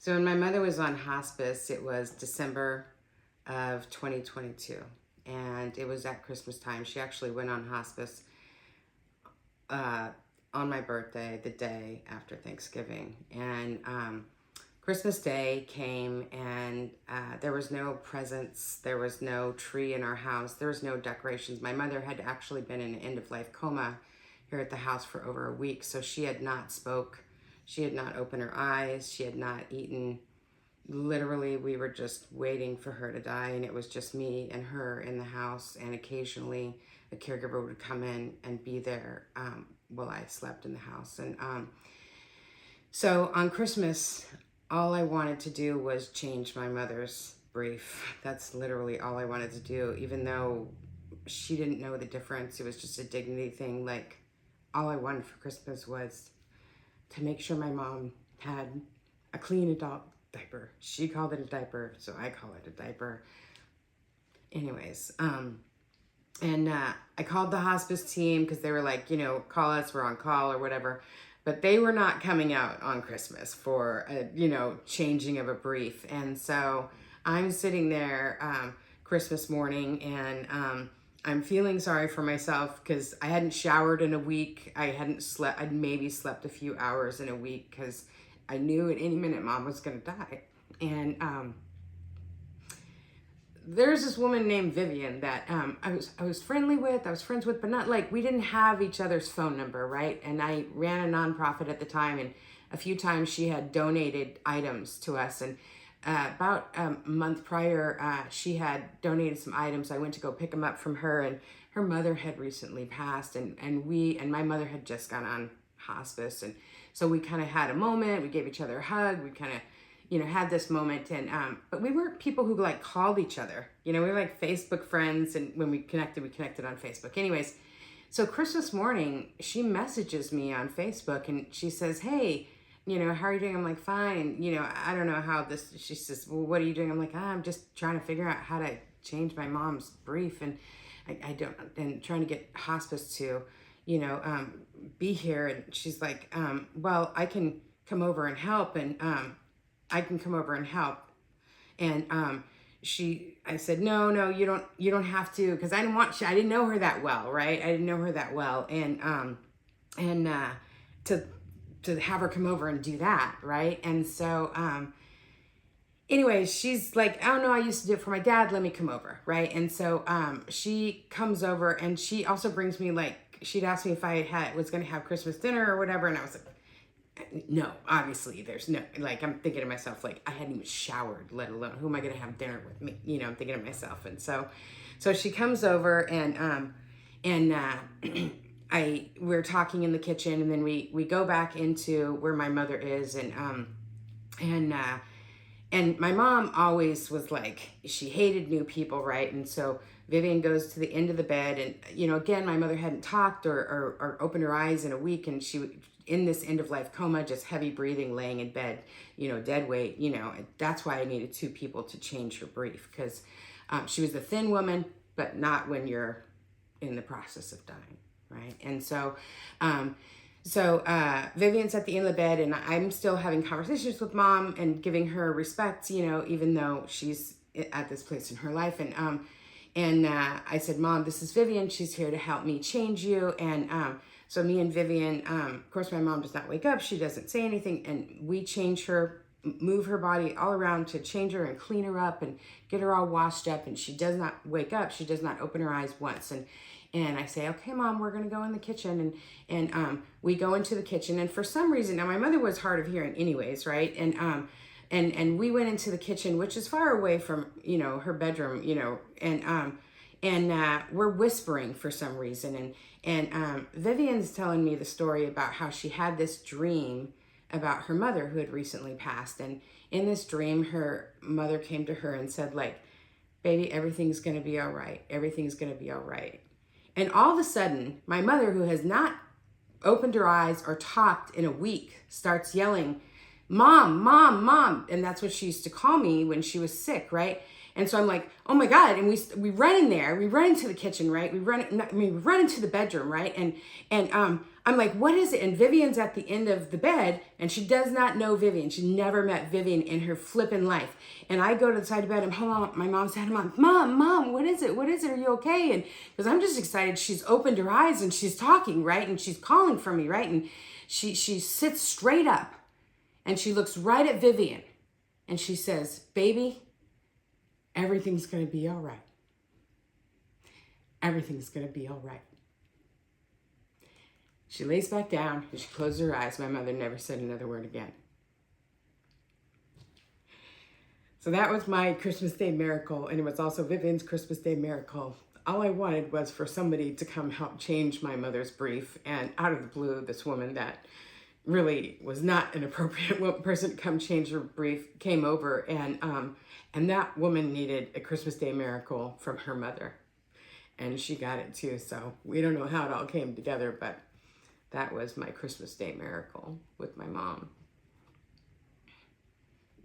So when my mother was on hospice, it was December of 2022, and it was at Christmas time. She actually went on hospice uh, on my birthday, the day after Thanksgiving. And Christmas Day came, and there was no presents. There was no tree in our house. There was no decorations. My mother had actually been in an end-of-life coma here at the house for over a week, so she had not spoke. She had not opened her eyes. She had not eaten. Literally, we were just waiting for her to die, and it was just me and her in the house, and occasionally a caregiver would come in and be there while I slept in the house. And so on Christmas, all I wanted to do was change my mother's brief. That's literally all I wanted to do, even though she didn't know the difference. It was just a dignity thing. Like, all I wanted for Christmas was to make sure my mom had a clean adult diaper. She called it a diaper, so I call it a diaper. Anyways, I called the hospice team because they were like, call us, we're on call or whatever. But they were not coming out on Christmas for a, changing of a brief. And so I'm sitting there Christmas morning, and I'm feeling sorry for myself because I hadn't showered in a week. I hadn't slept. I'd maybe slept a few hours in a week because I knew at any minute Mom was going to die. And there's this woman named Vivian that I was friendly with. I was friends with, but not like, we didn't have each other's phone number, right? And I ran a nonprofit at the time, and a few times she had donated items to us. And about a month prior, she had donated some items. I went to go pick them up from her, and her mother had recently passed, and my mother had just gone on hospice. And so we kind of had a moment. We gave each other a hug. We kind of, had this moment. And but we weren't people who like called each other. We were like Facebook friends, and when we connected on Facebook. Anyways, so Christmas morning, she messages me on Facebook, and she says, "Hey, how are you doing?" I'm like, "Fine." I don't know how this, she says, "Well, what are you doing?" I'm like, "I'm just trying to figure out how to change my mom's brief, and I don't, and trying to get hospice to, be here." And she's like, "Well, I can come over and help." And I said, no, you don't have to. Cause I didn't know her that well. Right. I didn't know her that well. And to have her come over and do that. Right. And so, anyway, she's like, "Oh no, I used to do it for my dad. Let me come over." Right. And so, she comes over, and she also brings me, like, she'd asked me if I was going to have Christmas dinner or whatever. And I was like, no, obviously there's no, like, I'm thinking to myself, like, I hadn't even showered, let alone who am I going to have dinner with me? I'm thinking to myself. And so she comes over, and we're talking in the kitchen, and then we go back into where my mother is. And my mom always was like, she hated new people. Right. And so Vivian goes to the end of the bed, and, again, my mother hadn't talked or opened her eyes in a week, and she in this end-of-life coma, just heavy breathing, laying in bed, dead weight, that's why I needed two people to change her brief, because she was a thin woman, but not when you're in the process of dying, right? And so Vivian's at the end of the bed, and I'm still having conversations with Mom and giving her respect, even though she's at this place in her life. And I said, "Mom, this is Vivian. She's here to help me change you." And so me and Vivian, of course, my mom does not wake up. She doesn't say anything. And we change her, move her body all around to change her and clean her up and get her all washed up. And she does not wake up. She does not open her eyes once. And I say, "Okay, Mom, we're going to go in the kitchen." And we go into the kitchen. And for some reason, now my mother was hard of hearing anyways, right? And we went into the kitchen, which is far away from, her bedroom, and we're whispering for some reason. And Vivian's telling me the story about how she had this dream about her mother who had recently passed. And in this dream, her mother came to her and said, like, "Baby, everything's going to be all right. Everything's going to be all right." And all of a sudden, my mother, who has not opened her eyes or talked in a week, starts yelling, "Mom, Mom, Mom." And that's what she used to call me when she was sick, right? And so I'm like, oh my God. And we run in there, we run into the kitchen, right? We run into the bedroom, right? And I'm like, what is it? And Vivian's at the end of the bed, and she does not know Vivian. She never met Vivian in her flipping life. And I go to the side of the bed, and my mom's saying, Mom, what is it? What is it? Are you okay? And because I'm just excited, she's opened her eyes and she's talking, right? And she's calling for me, right? And she sits straight up and she looks right at Vivian and she says, baby, everything's going to be all right. Everything's going to be all right. She lays back down and she closed her eyes. My mother never said another word again. So that was my Christmas Day miracle, and it was also Vivian's Christmas Day miracle. All I wanted was for somebody to come help change my mother's brief, and out of the blue, this woman that really was not an appropriate person to come change her brief came over, and that woman needed a Christmas Day miracle from her mother, and she got it too. So we don't know how it all came together, but that was my Christmas Day miracle with my mom.